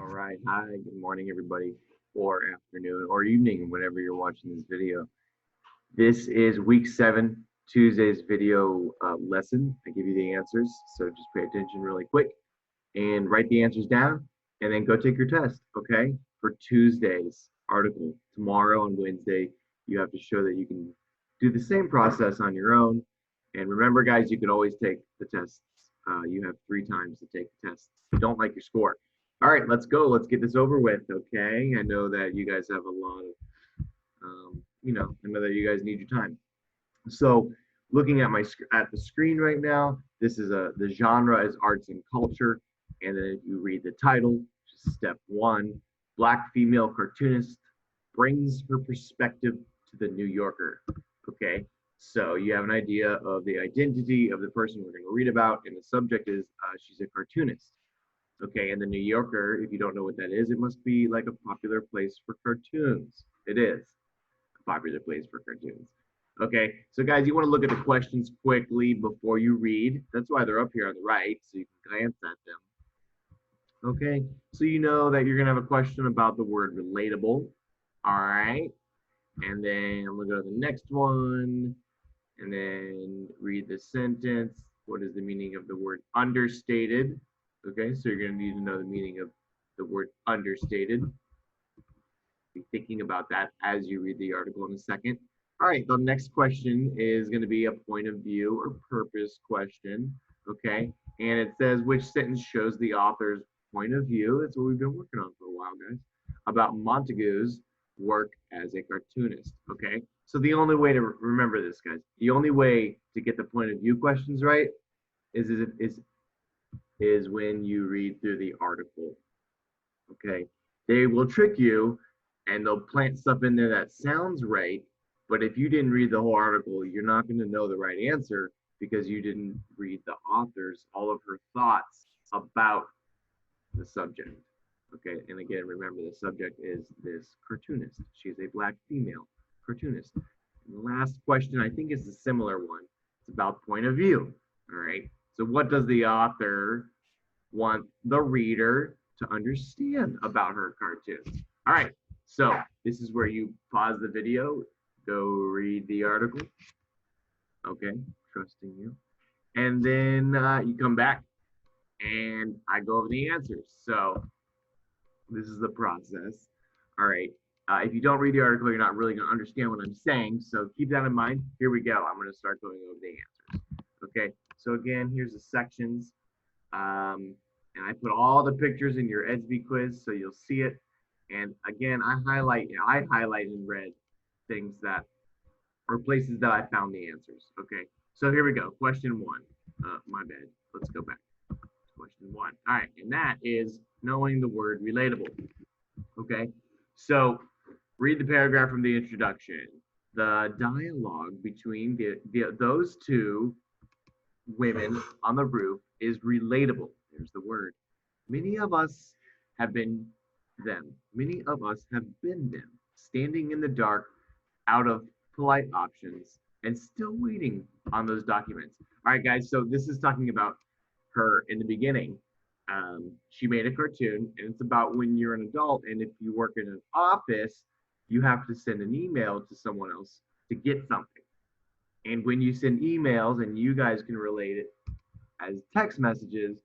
All right. Hi. Good morning, everybody, or afternoon, or evening, whenever you're watching this video. This is week 7, Tuesday's video lesson. I give you the answers, so just pay attention really quick and write the answers down, and then go take your test. Okay. For Tuesday's article, tomorrow and Wednesday, you have to show that you can do the same process on your own. And remember, guys, you can always take the tests. You have 3 times to take the tests. Don't like your score. All right, let's go. Let's get this over with. Okay. I know that you guys have a lot of, I know that you guys need your time. So, looking at at the screen right now, this is the genre is arts and culture, and then if you read the title, step 1, Black female cartoonist brings her perspective to the New Yorker. Okay, so you have an idea of the identity of the person we're going to read about, and the subject is she's a cartoonist. Okay, and the New Yorker, if you don't know what that is, it must be like a popular place for cartoons. It is a popular place for cartoons. Okay, so guys, you want to look at the questions quickly before you read. That's why they're up here on the right, so you can glance at them. Okay, so you know that you're going to have a question about the word relatable. All right, and then I'm going to go to the next one, and then read the sentence. What is the meaning of the word understated? Okay, so you're going to need to know the meaning of the word understated. Be thinking about that as you read the article in a second. All right, the next question is going to be a point of view or purpose question. Okay, and it says which sentence shows the author's point of view. That's what we've been working on for a while, guys, about Montague's work as a cartoonist. Okay, so the only way to remember this, guys, the only way to get the point of view questions right is when you read through the article. Okay, they will trick you and they'll plant stuff in there that sounds right, but if you didn't read the whole article, you're not going to know the right answer because you didn't read the author's all of her thoughts about the subject. Okay, and again, remember the subject is this cartoonist. She's a Black female cartoonist. And the last question I think is a similar one. It's about point of view. All right, so what does the author want the reader to understand about her cartoons? All right, so this is where you pause the video, go read the article. Okay, trusting you. And then you come back and I go over the answers. So this is the process. All right. If you don't read the article, you're not really going to understand what I'm saying. So keep that in mind. Here we go. I'm going to start going over the answers. Okay. So again, here's the sections. And I put all the pictures in your Edsby quiz, so you'll see it. And again, I highlight in red things that or places that I found the answers. Okay, so here we go. Question 1. My bad. Let's go back. Question 1. All right, and that is knowing the word relatable. Okay, so read the paragraph from the introduction. The dialogue between those two women on the roof is relatable. There's the word. Many of us have been them. Many of us have been them, standing in the dark out of polite options and still waiting on those documents. All right, guys, so this is talking about her in the beginning. She made a cartoon, and it's about when you're an adult, and if you work in an office, you have to send an email to someone else to get something. And when you send emails, and you guys can relate it as text messages,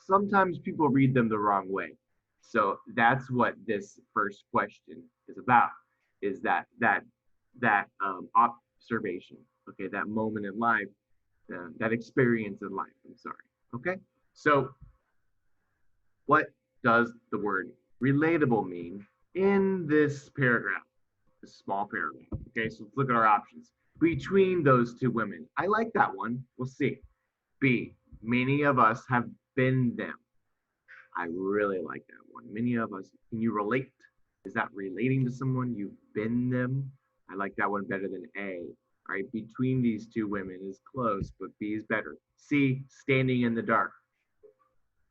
sometimes people read them the wrong way. So that's what this first question is about, is that observation, okay, that moment in life, that experience in life, I'm sorry. Okay, so what does the word relatable mean in this paragraph, this small paragraph? Okay, so let's look at our options. Between those two women, I like that one. We'll see. B, many of us have been them. I really like that one. Many of us, can you relate? Is that relating to someone? You've been them? I like that one better than A. All right, between these two women is close, but B is better. C, standing in the dark.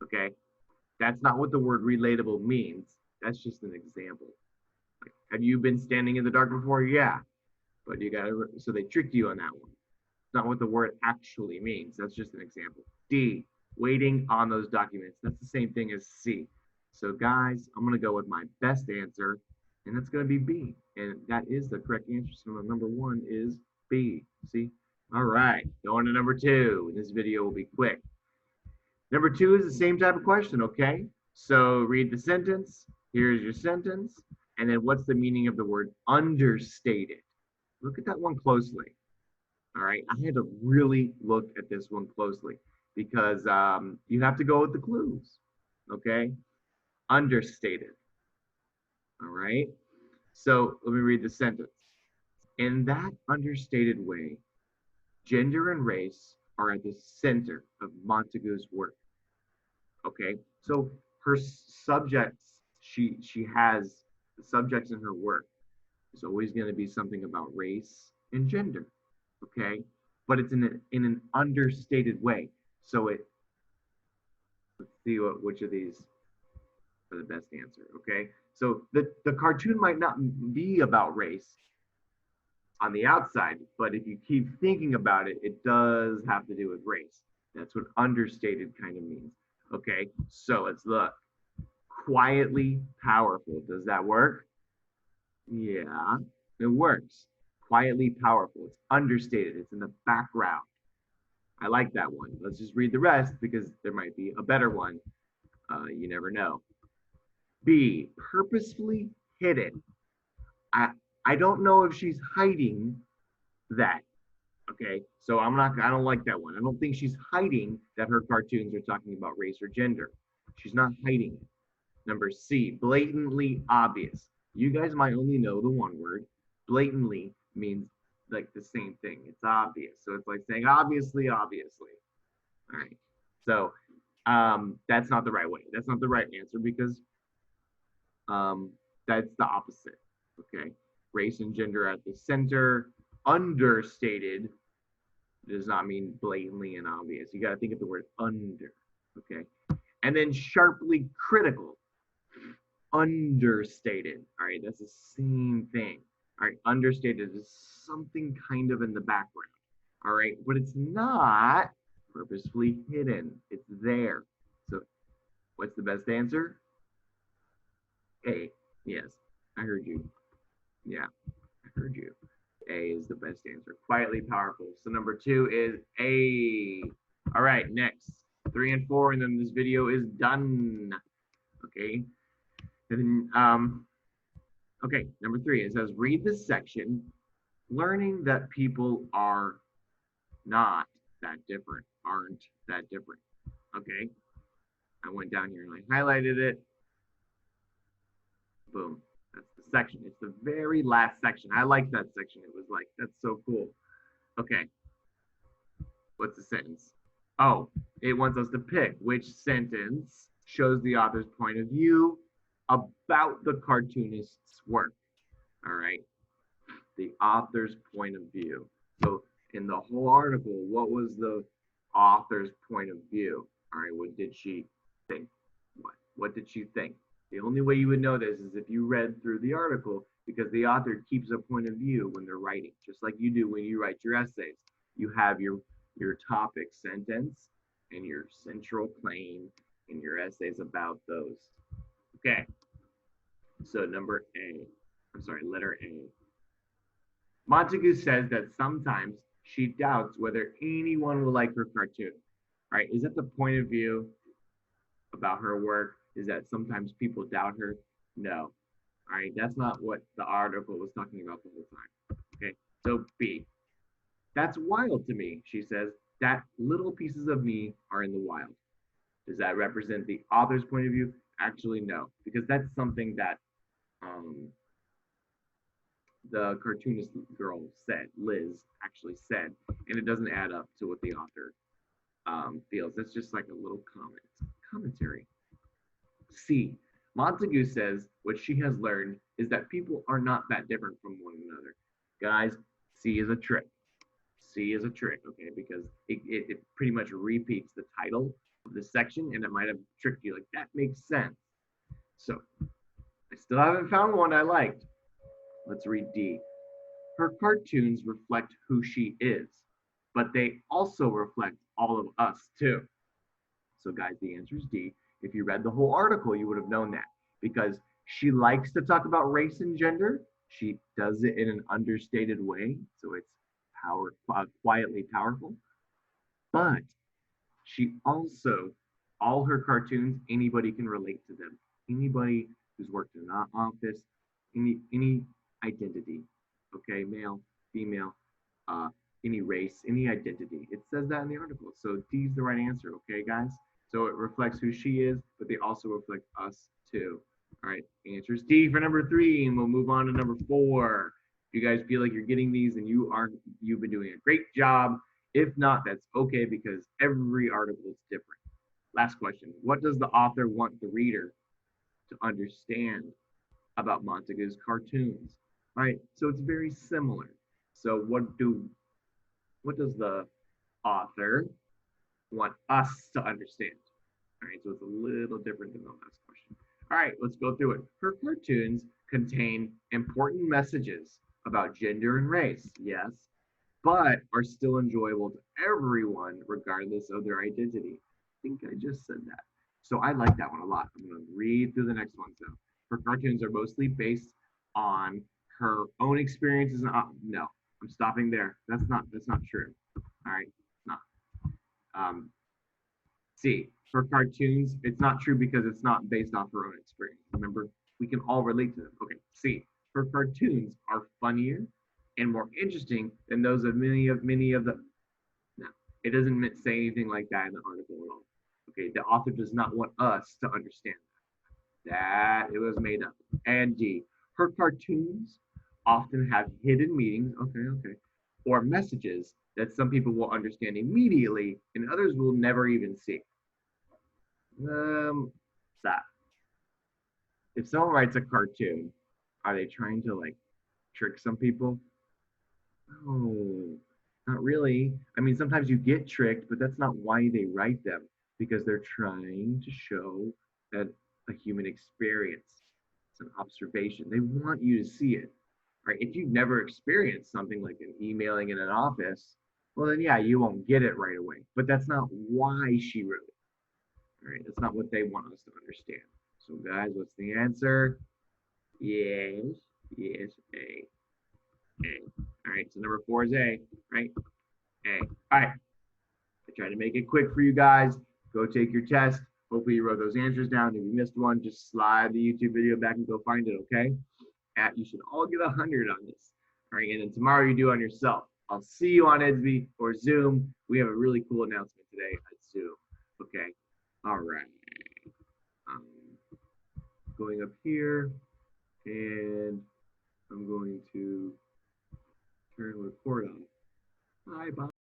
Okay, that's not what the word relatable means. That's just an example. Like, have you been standing in the dark before? Yeah, but you gotta, so they tricked you on that one. It's not what the word actually means. That's just an example. D, waiting on those documents. That's the same thing as C. So guys, I'm gonna go with my best answer, and that's gonna be B. And that is the correct answer. So number one is B. See? All right, going to number two. This video will be quick. Number two is the same type of question, okay? So read the sentence. Here's your sentence. And then what's the meaning of the word understated? Look at that one closely. All right, I had to really look at this one closely because you have to go with the clues, okay? Understated, all right? So let me read the sentence. In that understated way, gender and race are at the center of Montagu's work, okay? So her subjects, she has the subjects in her work is always going to be something about race and gender, okay? But it's in an understated way. So let's see which of these are the best answer, okay? So the cartoon might not be about race on the outside, but if you keep thinking about it, it does have to do with race. That's what understated kind of means, okay? So let's look. Quietly powerful. Does that work? Yeah, it works. Quietly powerful. It's understated. It's in the background. I like that one. Let's just read the rest because there might be a better one. You never know. B, purposefully hidden. I don't know if she's hiding that. Okay, so I don't like that one. I don't think she's hiding that her cartoons are talking about race or gender. She's not hiding it. Number C, blatantly obvious. You guys might only know the one word. Blatantly means like the same thing. It's obvious. So it's like saying obviously, obviously. All right. So that's not the right way. That's not the right answer because that's the opposite. Okay. Race and gender at the center. Understated does not mean blatantly and obvious. You got to think of the word under. Okay. And then sharply critical. Understated. All right, that's the same thing. All right, understated is something kind of in the background. All right, but it's not purposefully hidden. It's there. So what's the best answer? A. Yes, I heard you. Yeah, I heard you. A is the best answer. Quietly powerful. So number two is A. All right, next. 3 and 4, and then this video is done. Okay. And then, okay, number 3, it says, read this section, learning that people are not that different, aren't that different. Okay, I went down here and I highlighted it. Boom, that's the section. It's the very last section. I like that section. It was like, that's so cool. Okay, what's the sentence? Oh, it wants us to pick which sentence shows the author's point of view about the cartoonist's work. All right, the author's point of view. So in the whole article, what was the author's point of view? All right, what did she think? What did she think? The only way you would know this is if you read through the article, because the author keeps a point of view when they're writing, just like you do when you write your essays. You have your topic sentence and your central claim and your essays about those. Okay, so letter A. Montagu says that sometimes she doubts whether anyone will like her cartoon. All right, is that the point of view about her work? Is that sometimes people doubt her? No. All right, that's not what the article was talking about the whole time. Okay, so B. That's wild to me, she says, that little pieces of me are in the wild. Does that represent the author's point of view? Actually, no, because that's something that the cartoonist girl said, Liz actually said, and it doesn't add up to what the author feels. It's just like a little commentary. C. Montagu says what she has learned is that people are not that different from one another. Guys, C is a trick. C is a trick, okay, because it pretty much repeats the title of the section, and it might have tricked you like, that makes sense. So I still haven't found one I liked. Let's read D. Her cartoons reflect who she is, but they also reflect all of us too. So guys, the answer is D. If you read the whole article, you would have known that because she likes to talk about race and gender. She does it in an understated way, so it's quietly powerful. But she also, all her cartoons, anybody can relate to them. Anybody who's worked in an office, any identity, okay, male, female, uh, any race, any identity. It says that in the article. So D is the right answer, okay, guys? So it reflects who she is, but they also reflect us too. All right, answer is D for number 3, and we'll move on to number 4. If you guys feel like you're getting these and you've been doing a great job. If not, that's okay because every article is different. Last question. What does the author want the reader to understand about Montague's cartoons? All right, so it's very similar. So what does the author want us to understand? All right, so it's a little different than the last question. All right, let's go through it. Her cartoons contain important messages about gender and race, yes, but are still enjoyable to everyone regardless of their identity. I think I just said that. So I like that one a lot. I'm going to read through the next ones though. Her cartoons are mostly based on her own experiences. And no, I'm stopping there. That's not true. All right, it's not. Um, C, her cartoons, it's not true because it's not based off her own experience. Remember, we can all relate to them. Okay, C, her cartoons are funnier and more interesting than those of many of the. No, it doesn't say anything like that in the article at all. Okay, the author does not want us to understand that. It was made up. And D, her cartoons often have hidden meanings. Okay, okay, or messages that some people will understand immediately and others will never even see. Stop. If someone writes a cartoon, are they trying to like trick some people? No, not really. I mean, sometimes you get tricked, but that's not why they write them because they're trying to show that a human experience. It's an observation. They want you to see it. Right? If you've never experienced something like an emailing in an office, well then yeah, you won't get it right away. But that's not why she wrote it. All right, that's not what they want us to understand. So, guys, what's the answer? Yes, yes, A. A. All right, so number 4 is A, right? A. All right, I tried to make it quick for you guys. Go take your test. Hopefully, you wrote those answers down. If you missed one, just slide the YouTube video back and go find it, okay? You should all get 100 on this. All right, and then tomorrow you do on yourself. I'll see you on Edsby or Zoom. We have a really cool announcement today at Zoom, okay? All right. Um, going up here, and I'm going to turn record on. Bye bye.